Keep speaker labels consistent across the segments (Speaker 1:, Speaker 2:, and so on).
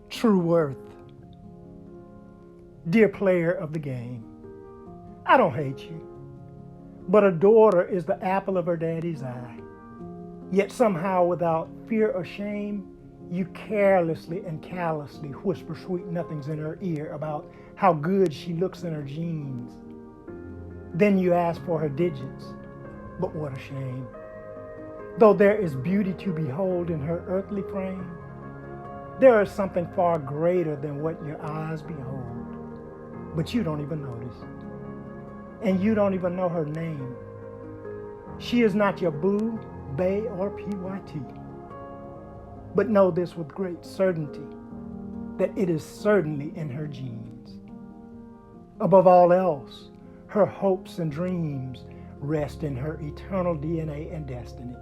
Speaker 1: True worth. Dear player of the game, I don't hate you, but a daughter is the apple of her daddy's eye. Yet somehow, without fear or shame, you carelessly and callously whisper sweet nothings in her ear about how good she looks in her jeans. Then you ask for her digits, but what a shame. Though there is beauty to behold in her earthly frame, there is something far greater than what your eyes behold. But you don't even notice. And you don't even know her name. She is not your boo, bae, or PYT. But know this with great certainty, that it is certainly in her genes. Above all else, her hopes and dreams rest in her eternal DNA and destiny.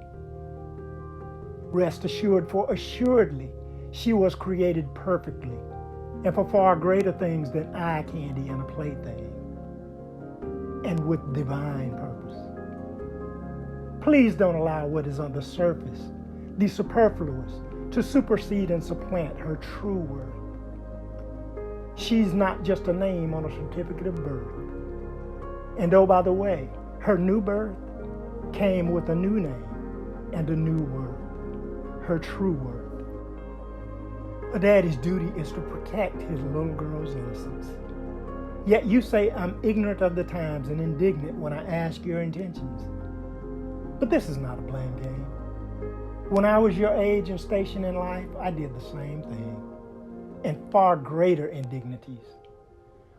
Speaker 1: Rest assured, for assuredly she was created perfectly and for far greater things than eye candy and a plaything, and with divine purpose. Please don't allow what is on the surface, the superfluous, to supersede and supplant her true worth. She's not just a name on a certificate of birth. And oh, by the way, her new birth came with a new name and a new worth, her true worth. A daddy's duty is to protect his little girl's innocence. Yet you say I'm ignorant of the times and indignant when I ask your intentions. But this is not a blame game. When I was your age and station in life, I did the same thing, and far greater indignities.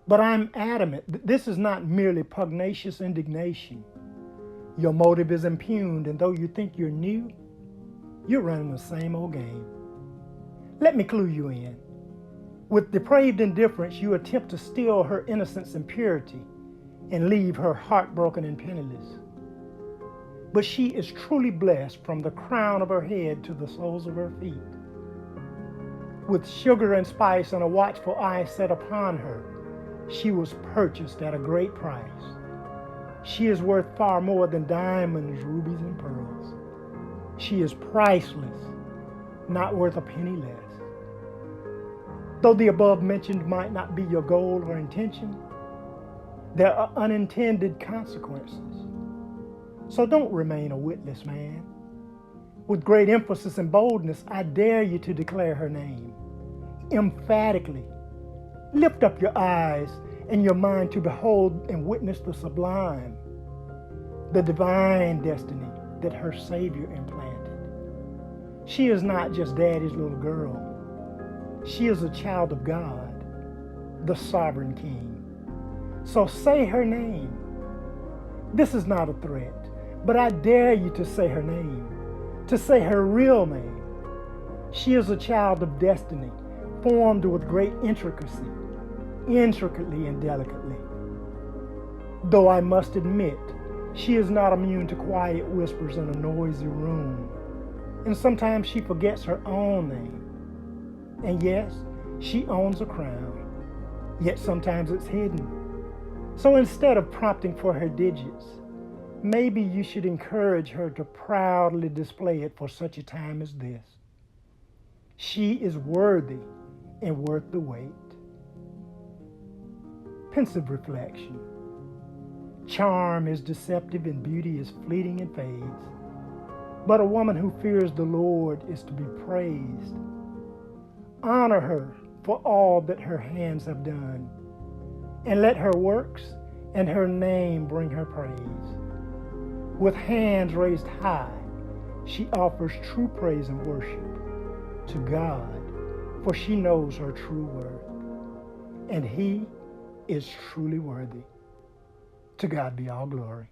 Speaker 1: But I'm adamant that this is not merely pugnacious indignation. Your motive is impugned, and though you think you're new, you're running the same old game. Let me clue you in. With depraved indifference, you attempt to steal her innocence and purity and leave her heartbroken and penniless. But she is truly blessed from the crown of her head to the soles of her feet. With sugar and spice and a watchful eye set upon her, she was purchased at a great price. She is worth far more than diamonds, rubies, and pearls. She is priceless, not worth a penny less. Though the above mentioned might not be your goal or intention, there are unintended consequences. So don't remain a witless man. With great emphasis and boldness, I dare you to declare her name. Emphatically, lift up your eyes and your mind to behold and witness the sublime, the divine destiny that her Savior implanted. She is not just daddy's little girl. She is a child of God, the sovereign King. So say her name. This is not a threat, but I dare you to say her name, to say her real name. She is a child of destiny, formed with great intricacy, intricately and delicately. Though I must admit, she is not immune to quiet whispers in a noisy room, and sometimes she forgets her own name. And yes, she owns a crown, yet sometimes it's hidden. So instead of prompting for her digits, maybe you should encourage her to proudly display it for such a time as this. She is worthy and worth the wait. Pensive reflection. Charm is deceptive and beauty is fleeting and fades. But a woman who fears the Lord is to be praised. Honor her for all that her hands have done, and let her works and her name bring her praise. With hands raised high, she offers true praise and worship to God, for she knows her true worth, and He is truly worthy. To God be all glory.